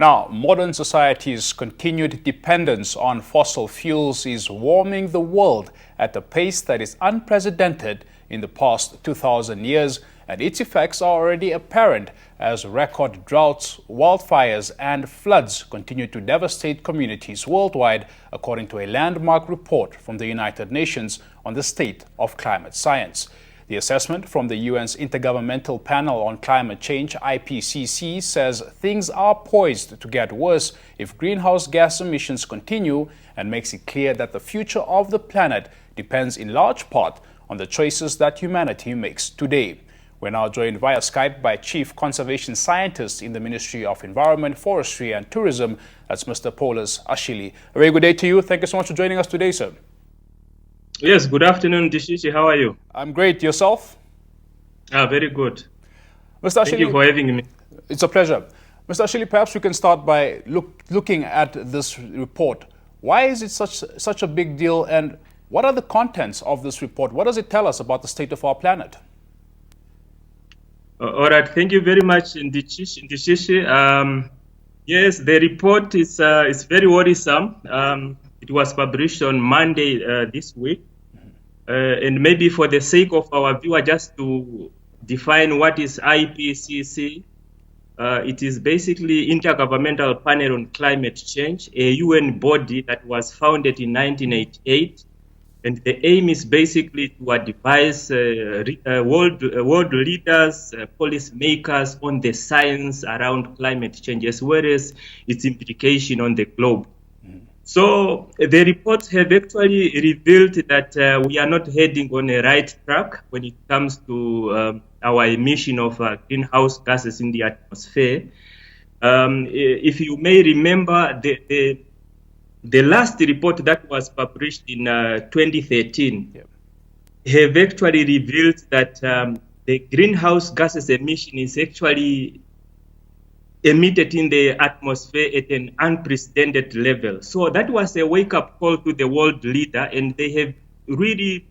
Now, modern society's continued dependence on fossil fuels is warming the world at a pace that is unprecedented in the past 2,000 years, and its effects are already apparent as record droughts, wildfires, and floods continue to devastate communities worldwide, according to a landmark report from the United Nations on the state of climate science. The assessment from the UN's Intergovernmental Panel on Climate Change, IPCC, says things are poised to get worse if greenhouse gas emissions continue, and makes it clear that the future of the planet depends in large part on the choices that humanity makes today. We're now joined via Skype by Chief Conservation Scientist in the Ministry of Environment, Forestry and Tourism. That's Mr. Paulus Ashili. A very good day to you. Thank you so much for joining us today, sir. Yes, good afternoon, Dishishi. How are you? I'm great. Yourself? Very good. Mr. Ashili, thank you for having me. It's a pleasure. Mr. Ashili, perhaps we can start by looking at this report. Why is it such a big deal, and what are the contents of this report? What does it tell us about the state of our planet? All right, thank you very much, Dishishi. Yes, the report is very worrisome. It was published on Monday this week. And maybe for the sake of our viewer, just to define what is IPCC, it is basically Intergovernmental Panel on Climate Change, a UN body that was founded in 1988. And the aim is basically to advise world leaders, policymakers on the science around climate change, as well as its implication on the globe. So the reports have actually revealed that we are not heading on a right track when it comes to our emission of greenhouse gases in the atmosphere. If you may remember, the last report that was published in 2013 have actually revealed that the greenhouse gases emission is actually emitted in the atmosphere at an unprecedented level. So that was a wake-up call to the world leader, and they have really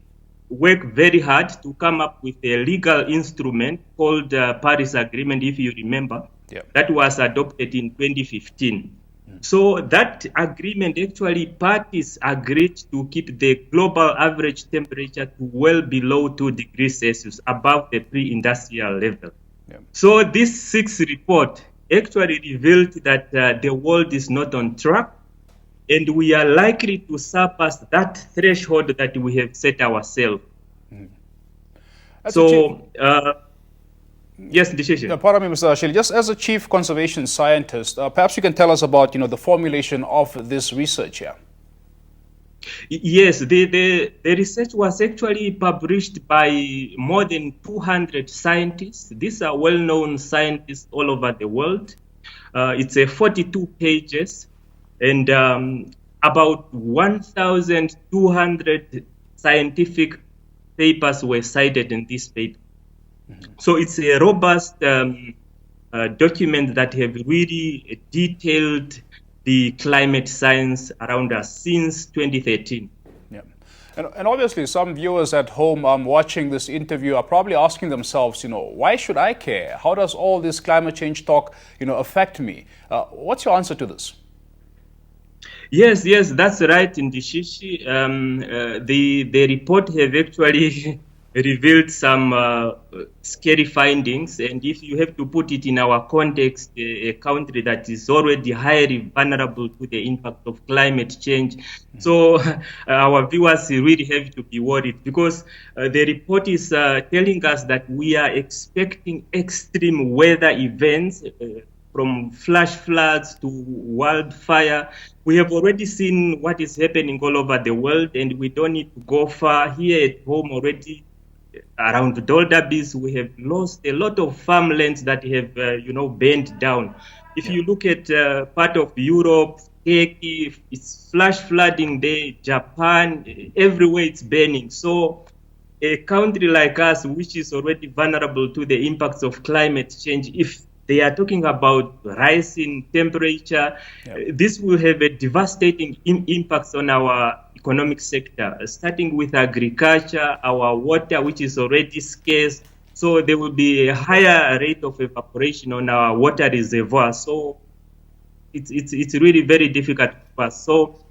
worked very hard to come up with a legal instrument called Paris Agreement, if you remember. That was adopted in 2015. So that agreement, actually, parties agreed to keep the global average temperature to well below 2 degrees Celsius, above the pre-industrial level. So this sixth report actually revealed that the world is not on track, and we are likely to surpass that threshold that we have set ourselves. Yes, decision. Pardon me, Mr. Ashili. Just as a chief conservation scientist, perhaps you can tell us about the formulation of this research here. Yes, the research was actually published by more than 200 scientists. These are well-known scientists all over the world. It's 42 pages, and about 1,200 scientific papers were cited in this paper. So it's a robust document that have really detailed the climate science around us since 2013. And obviously some viewers at home watching this interview are probably asking themselves, why should I care? How does all this climate change talk, affect me? What's your answer to this? Yes, that's right, Ndishishi. The report have actually revealed some scary findings, and if you have to put it in our context, a country that is already highly vulnerable to the impact of climate change, so our viewers really have to be worried, because the report is telling us that we are expecting extreme weather events, from flash floods to wildfire. We have already seen what is happening all over the world, and we don't need to go far. Here at home already, around Doldabies, we have lost a lot of farmlands that have, burned down. If you look at part of Europe, Turkey, it's flash flooding there, Japan, everywhere it's burning. So a country like us, which is already vulnerable to the impacts of climate change, if they are talking about rising temperature, this will have a devastating impact on our economic sector, starting with agriculture, our water, which is already scarce. So there will be a higher rate of evaporation on our water reservoirs. So it's really very difficult for us. So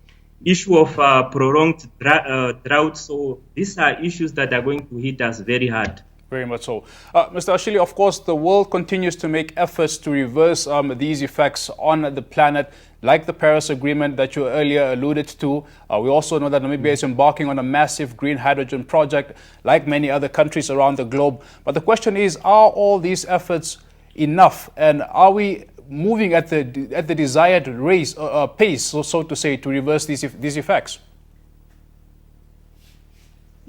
issue of prolonged drought. So these are issues that are going to hit us very hard. Very much so. Mr. Ashili, of course, the world continues to make efforts to reverse these effects on the planet, like the Paris Agreement that you earlier alluded to. We also know that Namibia is embarking on a massive green hydrogen project, like many other countries around the globe. But the question is, are all these efforts enough? And are we moving at the desired pace, so to say, to reverse these effects?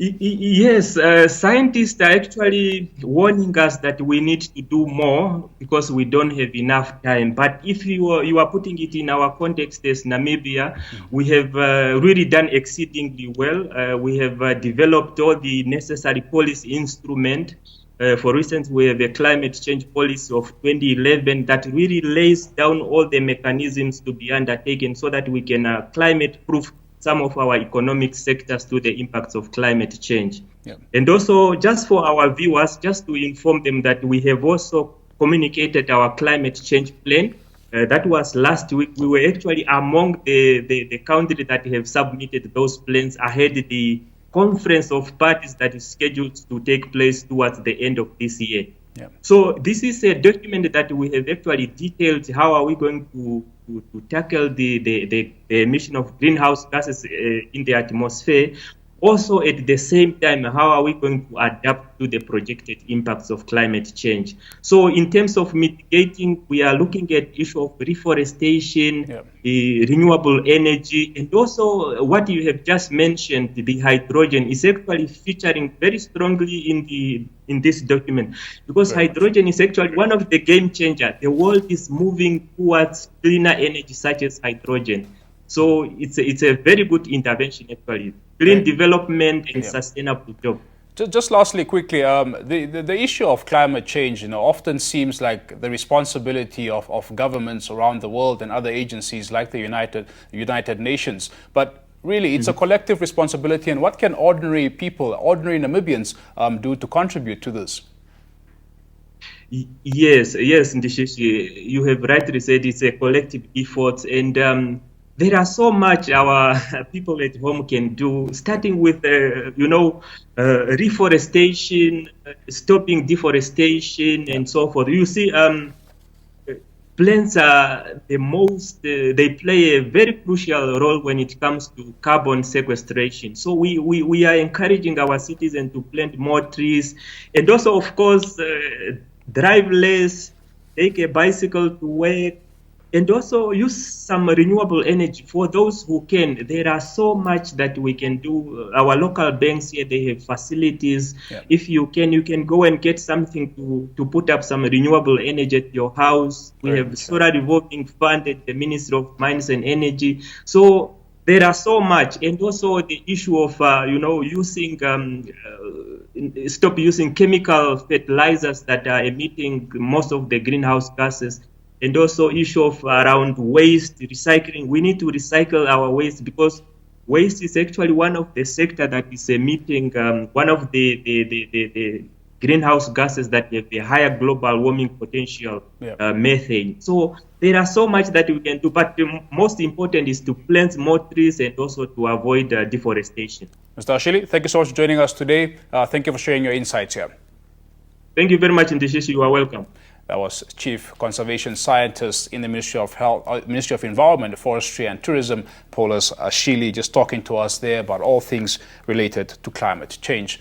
Yes, scientists are actually warning us that we need to do more because we don't have enough time. But if you are putting it in our context as Namibia, we have really done exceedingly well. We have developed all the necessary policy instruments. For instance, we have a climate change policy of 2011 that really lays down all the mechanisms to be undertaken so that we can climate-proof some of our economic sectors to the impacts of climate change. Yeah. And also, just for our viewers, just to inform them that we have also communicated our climate change plan. That was last week. We were actually among the countries that have submitted those plans ahead of the conference of parties that is scheduled to take place towards the end of this year. Yeah. So this is a document that we have actually detailed how are we going to tackle the emission of greenhouse gases in the atmosphere. Also, at the same time, how are we going to adapt to the projected impacts of climate change? So in terms of mitigating, we are looking at issue of reforestation, renewable energy, and also what you have just mentioned, the hydrogen, is actually featuring very strongly in this document, because hydrogen is actually one of the game changers. The world is moving towards cleaner energy such as hydrogen. So it's a very good intervention, actually. Clean development and sustainable job. Just lastly, quickly, the issue of climate change, often seems like the responsibility of governments around the world and other agencies like the United Nations. But really, it's a collective responsibility. And what can ordinary people, ordinary Namibians, do to contribute to this? Yes, Ndishishi, you have rightly said it's a collective effort, and there are so much our people at home can do, starting with, reforestation, stopping deforestation, and so forth. You see, plants are the most, they play a very crucial role when it comes to carbon sequestration. So we are encouraging our citizens to plant more trees, and also, of course, drive less, take a bicycle to work, and also use some renewable energy for those who can. There are so much that we can do. Our local banks here, they have facilities. Yeah. If you can go and get something to put up some renewable energy at your house. We have solar revolving fund at the Ministry of Mines and Energy. So there are so much. And also the issue of, stop using chemical fertilizers that are emitting most of the greenhouse gases. And also issue of around waste, recycling. We need to recycle our waste because waste is actually one of the sector that is emitting one of the greenhouse gases that have a higher global warming potential, methane. So there are so much that we can do, but the most important is to plant more trees and also to avoid deforestation. Mr. Ashili, thank you so much for joining us today. Thank you for sharing your insights here. Thank you very much, Ndishishi. You are welcome. That was Chief Conservation Scientist in the Ministry of Health, Ministry of Environment, Forestry and Tourism, Paulus Ashili, just talking to us there about all things related to climate change.